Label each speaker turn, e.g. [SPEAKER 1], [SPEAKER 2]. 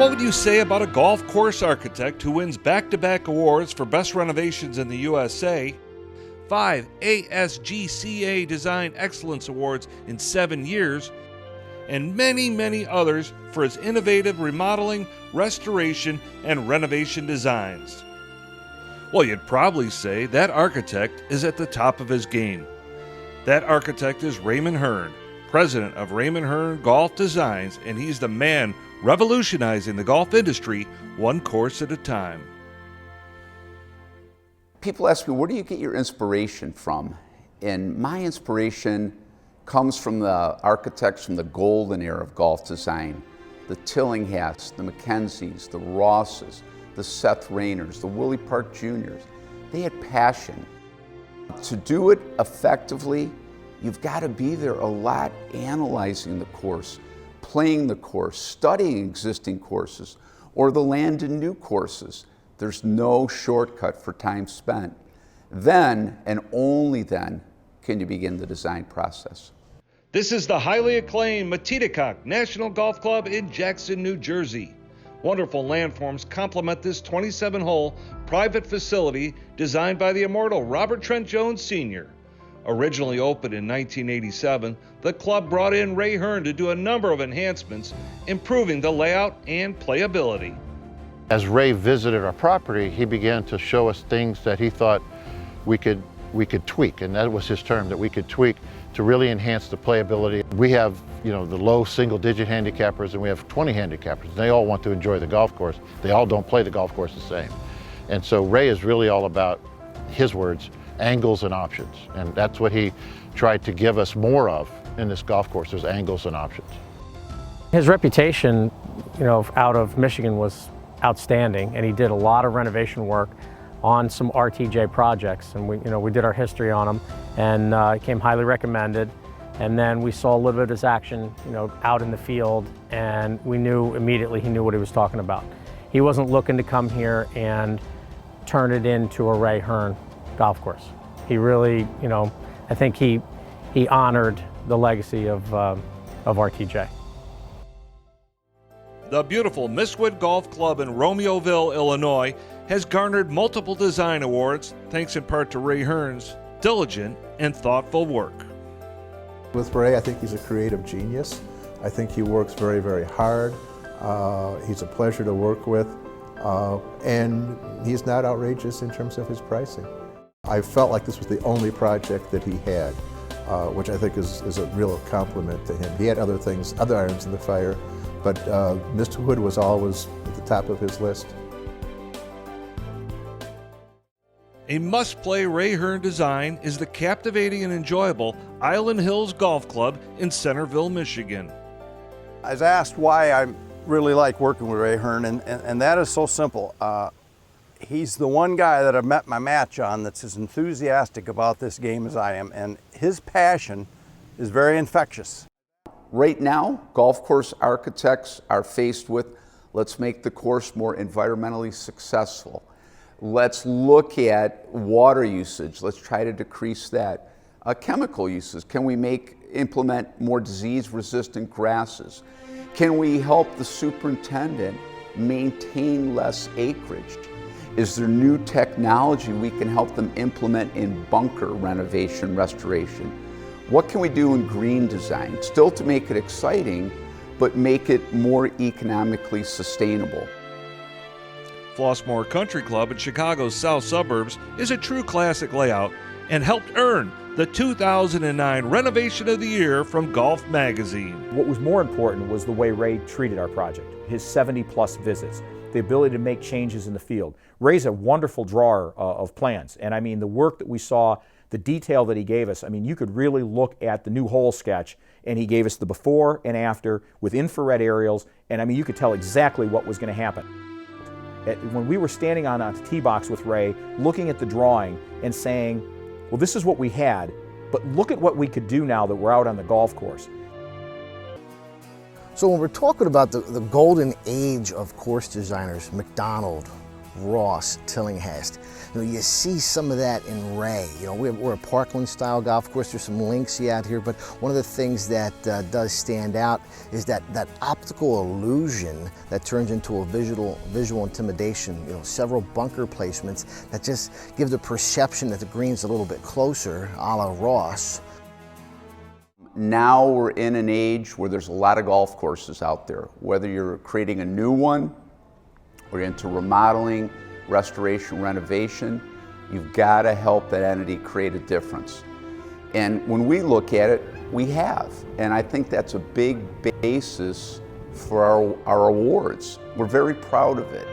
[SPEAKER 1] What would you say about a golf course architect who wins back-to-back awards for best renovations in the USA, 5 ASGCA Design Excellence Awards in 7 years, and many, many others for his innovative remodeling, restoration, and renovation designs? Well, you'd probably say that architect is at the top of his game. That architect is Raymond Hearn, president of Raymond Hearn Golf Designs, and he's the man revolutionizing the golf industry one course at a time.
[SPEAKER 2] People ask me, where do you get your inspiration from? And my inspiration comes from the architects from the golden era of golf design. The Tillinghast, the Mackenzies, the Rosses, the Seth Rayners, the Willie Park Juniors. They had passion. To do it effectively, you've got to be there a lot analyzing the course, playing the course, studying existing courses, or the land in new courses. There's no shortcut for time spent. Then, and only then, can you begin the design process.
[SPEAKER 1] This is the highly acclaimed Matiticok National Golf Club in Jackson, New Jersey. Wonderful landforms complement this 27-hole private facility designed by the immortal Robert Trent Jones Sr. Originally opened in 1987, the club brought in Ray Hearn to do a number of enhancements, improving the layout and playability.
[SPEAKER 3] As Ray visited our property, he began to show us things that he thought we could tweak, and that was his term, that we could tweak to really enhance the playability. We have, the low single-digit handicappers, and we have 20 handicappers. They all want to enjoy the golf course. They all don't play the golf course the same. And so Ray is really all about, his words, angles and options. And that's what he tried to give us more of in this golf course, is angles and options.
[SPEAKER 4] His reputation, out of Michigan was outstanding, and he did a lot of renovation work on some RTJ projects, and we did our history on him, and it came highly recommended. And then we saw a little bit of his action, out in the field, and we knew immediately he knew what he was talking about. He wasn't looking to come here and turn it into a Ray Hearn golf course. He really, I think he honored the legacy of RTJ.
[SPEAKER 1] The beautiful Mistwood Golf Club in Romeoville, Illinois, has garnered multiple design awards, thanks in part to Ray Hearn's diligent and thoughtful work.
[SPEAKER 5] With Ray, I think he's a creative genius. I think he works very, very hard. He's a pleasure to work with, and he's not outrageous in terms of his pricing. I felt like this was the only project that he had, which I think is a real compliment to him. He had other things, other irons in the fire, but Mistwood was always at the top of his list.
[SPEAKER 1] A must-play Ray Hearn design is the captivating and enjoyable Island Hills Golf Club in Centerville, Michigan.
[SPEAKER 6] I was asked why I really like working with Ray Hearn, and that is so simple. He's the one guy that I've met my match on that's as enthusiastic about this game as I am, and his passion is very infectious.
[SPEAKER 2] Right now, golf course architects are faced with, let's make the course more environmentally successful. Let's look at water usage. Let's try to decrease that. Chemical uses. Can we implement more disease-resistant grasses? Can we help the superintendent maintain less acreage? Is there new technology we can help them implement in bunker renovation, restoration? What can we do in green design? Still to make it exciting, but make it more economically sustainable.
[SPEAKER 1] Flossmoor Country Club in Chicago's south suburbs is a true classic layout and helped earn the 2009 Renovation of the Year from Golf Magazine.
[SPEAKER 7] What was more important was the way Ray treated our project, his 70-plus visits, the ability to make changes in the field. Ray's a wonderful drawer of plans, and I mean the work that we saw, the detail that he gave us, I mean you could really look at the new hole sketch, and he gave us the before and after with infrared aerials, and I mean you could tell exactly what was going to happen. When we were standing on a tee box with Ray, looking at the drawing and saying, well, this is what we had, but look at what we could do now that we're out on the golf course.
[SPEAKER 8] So when we're talking about the golden age of course designers, McDonald, Ross, Tillinghast. You know, you see some of that in Ray. You know, we're a Parkland-style golf course. There's some linksy out here, but one of the things that does stand out is that optical illusion that turns into a visual intimidation. You know, several bunker placements that just give the perception that the green's a little bit closer, a la Ross.
[SPEAKER 2] Now we're in an age where there's a lot of golf courses out there. Whether you're creating a new one or into remodeling, restoration, renovation, you've got to help that entity create a difference. And when we look at it, we have. And I think that's a big basis for our awards. We're very proud of it.